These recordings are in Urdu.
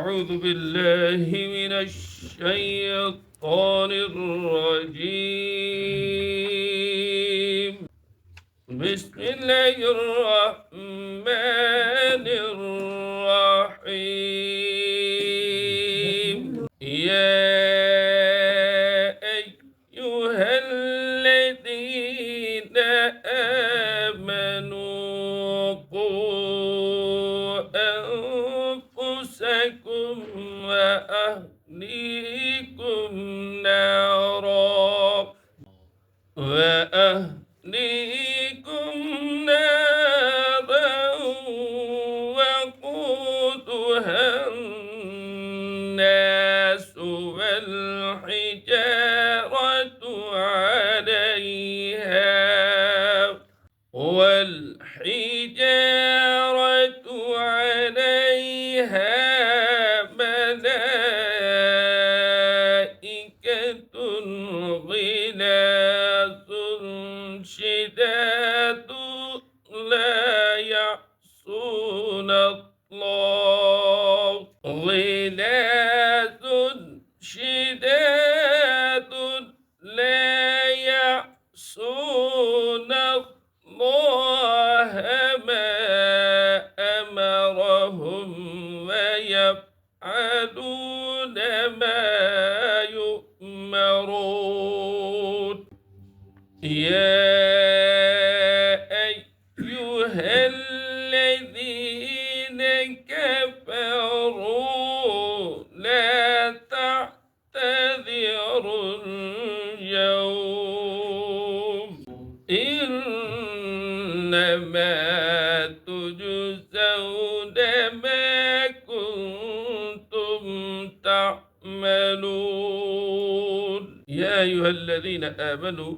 أعوذ بالله من الشيطان الرجيم. بسم الله الرحمن الرحيم. يا أيها الذين آمنوا قوا أنفسكم وأهليكم نارا وقودها الناس والحجارة عليها ملائكة غلاظ شداد لا يعصون الله غلاظ شداد لا يعصون الله ما أمرهم ويفعلون ما يؤمرون. يا أيها الذين كفروا لا تعتذروا اليوم إنما تجزون ما كنتم تعملون. يا أيها الذين آمنوا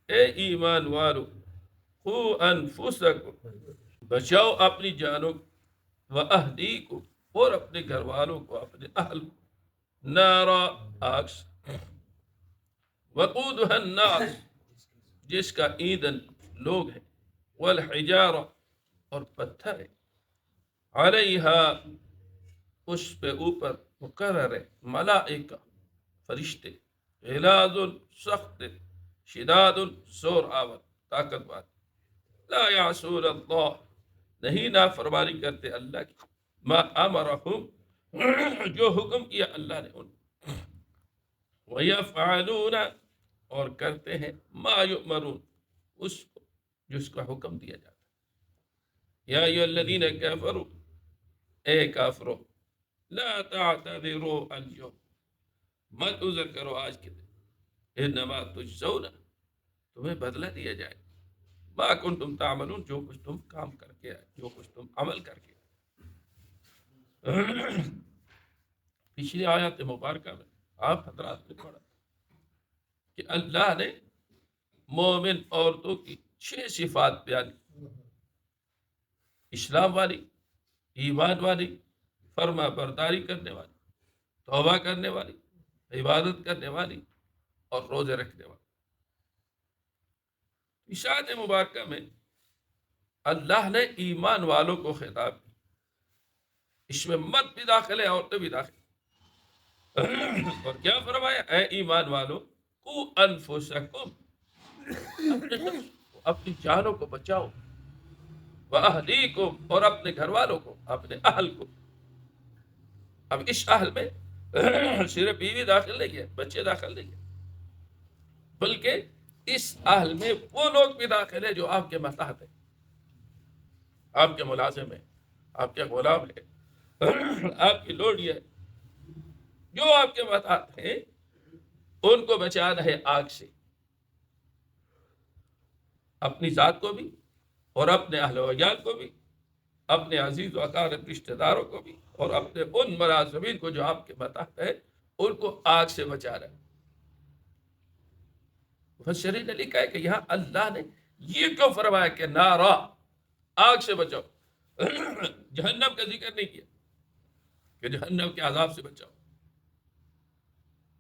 اے ایمان والو قو انفسکم بچاؤ اپنی جانوں و اہلیکم اور اپنے گھر والوں کو اپنے اہل کو نارا آگ سے وقودها الناس جس کا ایندھن لوگ ہیں والحجارہ اور پتھر ہے علیہا اس پہ اوپر مقرر ہے ملائکہ فرشتے غلاظ سخت شداد زور آور طاقتور لا یعصون اللہ نہیں نافرمانی کرتے اللہ کی ما امرہم جو حکم کیا اللہ نے ان ویفعلون اور کرتے ہیں ما یؤمرون اس کو جس کا حکم دیا جاتا ہے. یا ایھا الذین کفروا اے کافرو لا تعتذروا اليوم مت عذر کرو آج کے دن انما تجزون تمہیں بدلہ دیا جائے ما کنتم تعملون جو کچھ تم کام کر کے آئے جو کچھ تم عمل کر کے آئے. پچھلی آیات مبارکہ میں آپ حضرات نے پڑھا کہ اللہ نے مومن عورتوں کی 6 صفات بیان کی اسلام والی ایمان والی فرما برداری کرنے والی توبہ کرنے والی عبادت کرنے والی اور روزے رکھنے والی. اس آیت مبارکہ میں اللہ نے ایمان والوں کو خطاب کیا. اس میں مرد بھی داخل ہے عورتیں بھی داخل اور کیا فرمایا اے ایمان والو قو انفسکم اپنی جانوں کو بچاؤ وَأَهْلِيكُمْ اور اپنے گھر والوں کو اپنے اہل کو. اب اس اہل میں صرف بیوی داخل نہیں ہے بچے داخل نہیں ہے بلکہ اس اہل میں وہ لوگ بھی داخل ہیں جو آپ کے ماتحت ہیں آپ کے ملازم ہیں آپ کے غلام ہیں آپ کی لوڈی ہے جو آپ کے ماتحت ہیں ان کو بچانا ہے آگ سے اپنی ذات کو بھی اور اپنے اہل و عیال کو بھی اپنے عزیز و اقارب رشتہ داروں کو بھی اور اپنے ان ملازمین کو جو آپ کے ماتحت ہیں ان کو آگ سے بچانا ہے. مفسرین نے لکھا ہے کہ یہاں اللہ نے یہ کیوں فرمایا کہ نارا آگ سے بچاؤ جہنم کا ذکر نہیں کیا کہ جہنم کے عذاب سے بچاؤ.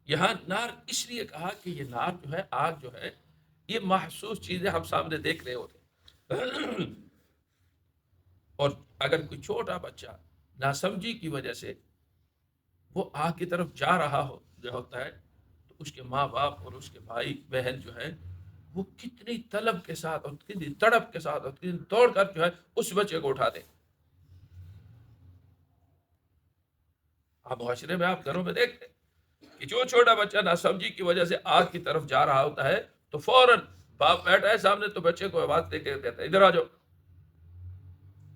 یہاں نار اس لیے کہا کہ یہ نار جو ہے آگ جو ہے یہ محسوس چیزیں ہم سامنے دیکھ رہے ہوتے ہیں اور اگر کوئی چھوٹا بچہ ناسمجھی کی وجہ سے وہ آگ کی طرف جا رہا ہوتا ہے تو اس کے ماں باپ اور اس کے بھائی بہن جو ہے وہ کتنی طلب کے ساتھ اور کتنی تڑپ کے ساتھ اور کتنی دوڑ کر جو ہے اس بچے کو اٹھا دیں. آپ معاشرے میں آپ گھروں میں دیکھتے ہیں کہ جو چھوٹا بچہ ناسمجھی کی وجہ سے آگ کی طرف جا رہا ہوتا ہے تو فوراً باپ بیٹھا ہے سامنے تو بچے کو آواز دے کے کہتا ہے ادھر آ جاؤ,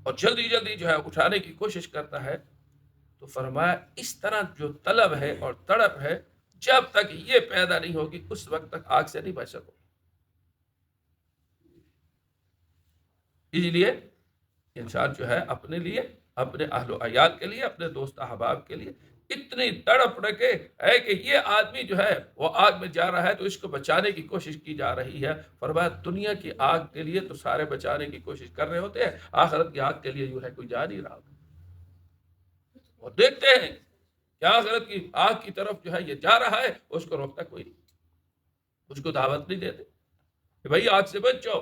اور جلدی جلدی جو ہے اٹھانے کی کوشش کرتا ہے. تو فرمایا اس طرح جو طلب ہے اور تڑپ ہے جب تک یہ پیدا نہیں ہوگی اس وقت تک آگ سے نہیں بچ سکو. اس لیے انسان جو ہے اپنے لیے, اپنے اہل و عیال کے لیے, اپنے دوست احباب کے لیے اتنی تڑپ رکھے ہے کہ یہ آدمی جو ہے وہ آگ میں جا رہا ہے تو اس کو بچانے کی کوشش کی جا رہی ہے. فرمایا دنیا کی آگ کے لیے تو سارے بچانے کی کوشش کر رہے ہوتے ہیں, آخرت کی آگ کے لیے جو ہے کوئی جا نہیں رہا. اور دیکھتے ہیں کہ آخرت کی آگ کی طرف جو ہے یہ جا رہا ہے, اس کو روکتا کوئی نہیں, اس کو دعوت نہیں دیتے کہ بھائی آگ سے بچ جاؤ.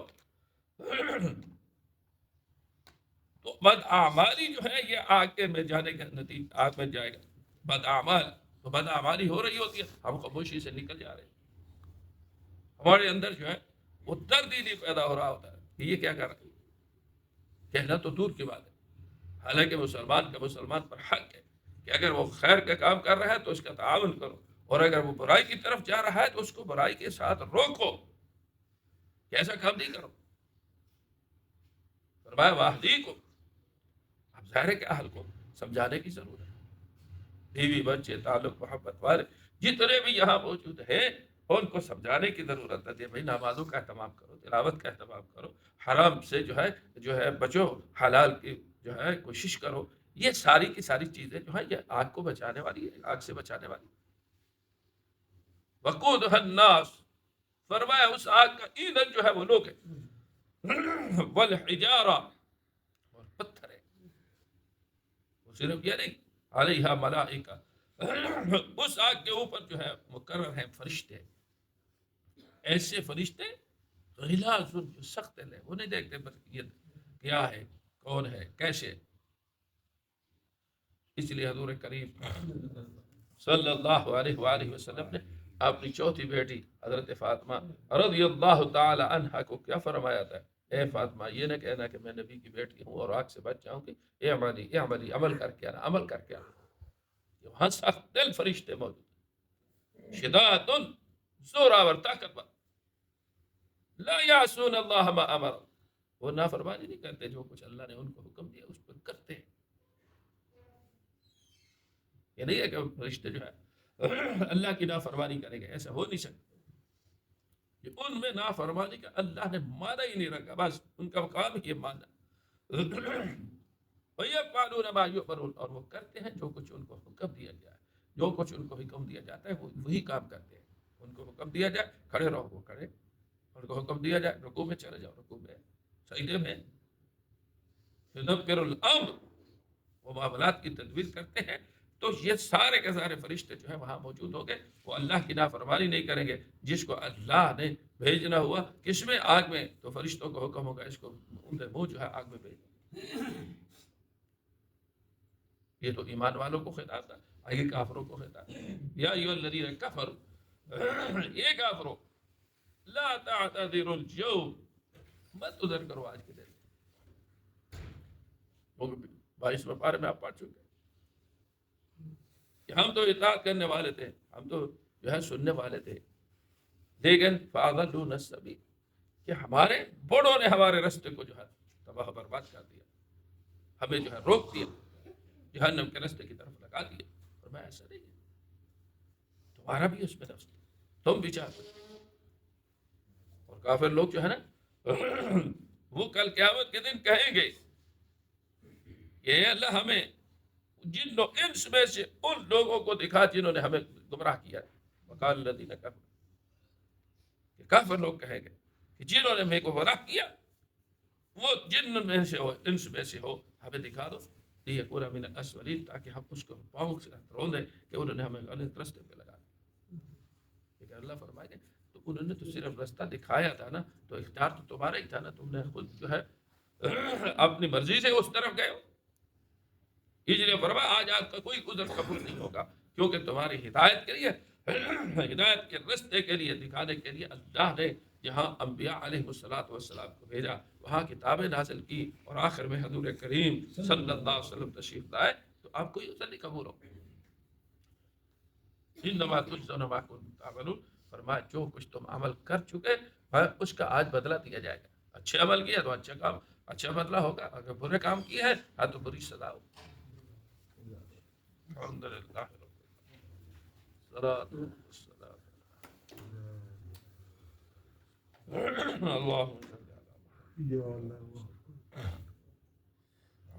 تو بدعمالی جو ہے یہ آگ کے میں جانے کا نتیجہ, آگ میں جائے گا. بدعمال تو بدعمالی ہو رہی ہوتی ہے, ہم خاموشی سے نکل جا رہے ہیں. ہمارے اندر جو ہے وہ درد ہی نہیں پیدا ہو رہا ہوتا ہے کہ یہ کیا کر رہا ہے. کہنا تو دور کی بات ہے, حالانکہ مسلمان کا مسلمان پر حق ہے کہ اگر وہ خیر کا کام کر رہا ہے تو اس کا تعاون کرو, اور اگر وہ برائی کی طرف جا رہا ہے تو اس کو برائی کے ساتھ روکو کہ ایسا کام نہیں کرو. فرمایا واہدیکم, اب ظاہر ہے کہ اہل کو سمجھانے کی ضرورت ہے. بیوی بچے تعلق محبت والے جتنے بھی یہاں موجود ہیں ان کو سمجھانے کی ضرورت ہے. بھائی نمازوں کا اہتمام کرو, تلاوت کا اہتمام کرو, حرام سے جو ہے بچو, حلال کی جو ہے کوشش کرو. یہ ساری کی ساری چیزیں جو ہیں یہ آگ کو بچانے والی ہے, آگ سے بچانے والی. وقودها الناس, فرمایا اس آگ کا ایندھن جو ہے وہ لوگ ہیں. والحجارہ, اور پتھر ہے. وہ صرف یہ نہیں, علیہا ملائکہ, اس آگ کے اوپر جو ہے مقرر ہیں فرشتے, ایسے فرشتے غلاظ جو سخت ہیں, وہ نہیں دیکھتے یہ کیا ہے, کون ہے, کیسے. اس لیے حضور کریم صلی اللہ علیہ وآلہ وسلم نے اپنی چوتھی بیٹی حضرت فاطمہ رضی اللہ تعالی عنہ کو کیا فرمایا تھا, اے فاطمہ یہ نہ کہنا کہ میں نبی کی بیٹی ہوں اور آگ سے بچ جاؤں گی, اعملی عمل کر کے آنا, عمل کر کے آنا. وہاں سخت دل فرشتے موجود, شداد زوراور طاقتور, لا یعصون اللہ ما امر, وہ نافرمانی نہیں کرتے, جو کچھ اللہ نے ان کو حکم دیا اس پر کرتے ہیں. یہ نہیں ہے کہ فرشتے جو ہے اللہ کی نافرمانی کریں گے, ایسا ہو نہیں سکتا. کہ ان میں نافرمانی کا اللہ نے مانا ہی نہیں رکھا, بس ان کا کام ہی یہ مانا. وَيَفْعَلُونَ مَا يُؤْمَرُونَ, اور وہ کرتے ہیں جو کچھ ان کو حکم دیا جائے, جو کچھ ان کو حکم دیا جاتا ہے وہ وہی کام کرتے ہیں. ان کو حکم دیا جائے کھڑے رہو وہ کھڑے, ان کو حکم دیا جائے رکوع میں چلے جاؤ رکوع میں, سجدے میں. يُدَبِّرُ الْأَمْرَ, وہ معاملات کی تدبیر کرتے ہیں. تو یہ سارے کے سارے فرشتے جو ہیں وہاں موجود ہو گئے, وہ اللہ کی نافرمانی نہیں کریں گے. جس کو اللہ نے بھیجنا ہوا کس میں, آگ میں, تو فرشتوں کو حکم ہوگا اس کو ان کے منہ جو ہے آگ میں بھیج. یہ تو ایمان والوں کو خطاب تھا, آگے کافروں کو خطاب, یا ایھا الذین کفروا, یہ کافروں, لا تعتذروا اليوم, مت ادھر کرو آج کے دن. 22 پارے میں آپ پڑھ چکے کہ ہم تو اطاعت کرنے والے تھے, ہم تو جو ہے سننے والے تھے, لیکن فاضلون السبیل, کہ ہمارے بڑوں نے ہمارے راستے کو جو ہے تباہ برباد کر دیا, ہمیں جو ہے روک دیا, جہنم کے راستے کی طرف لگا دیا. اور میں ایسا نہیں ہے, تمہارا بھی اس میں نفس ہے, تم بھی چاہتے. اور کافر لوگ جو ہے نا وہ کل قیامت کے دن کہیں گے کہ اللہ ہمیں جن انس میں سے ان لوگوں کو دکھا جنہوں نے ہمیں گمراہ کیا ہے. وقال الذین کفروا, کہ کافر لوگ کہیں گے کہ جنہوں نے ہمیں گمراہ کیا وہ جن میں سے ہو, انس میں سے ہو, ہمیں دکھا دو. لیکون من الاسفلین, تاکہ ہم اس کو پاؤں سے روندیں کہ انہوں نے ہمیں غلط راستے پہ لگا دیا. لیکن اللہ فرمائے گے تو انہوں نے تو صرف راستہ دکھایا تھا نا, تو اختیار تو تمہارا ہی تھا نا, تم نے خود جو ہے اپنی مرضی سے اس طرف گئے ہو. اس لیے فرمایا آج آپ کا کوئی عذر قبول نہیں ہوگا، کیونکہ تمہاری ہدایت کے لیے، ہدایت کے رستے کے لیے دکھانے کے لیے اللہ نے جہاں انبیاء علیہ السلام کو بھیجا، وہاں کتابیں نازل کی، اور آخر میں حضور کریم صلی اللہ علیہ وسلم تشریف لائے، تو آپ کوئی عذر نہیں قبول ہوگا۔ انما تجزون ما کنتم تعملون، فرمایا جو کچھ تم عمل کر چکے اس کا آج بدلہ دیا جائے گا۔ اچھے عمل کیا تو اچھا کام، اچھا بدلہ ہوگا، اگر برے کام کیے ہیں تو بری سزا ہوگی۔ الحمدللہ رب العالمین، الصلاۃ والسلام اللہم صل علی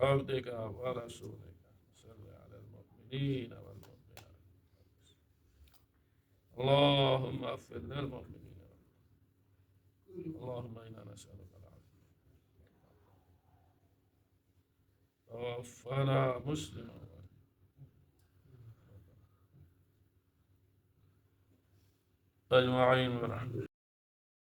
عبدک ورسولک صل علی المؤمنین والمؤمنات اللہم اغفر للمؤمنین اللہم انا نسألک العافیہ توفنا مسلما اجمعین برحمتک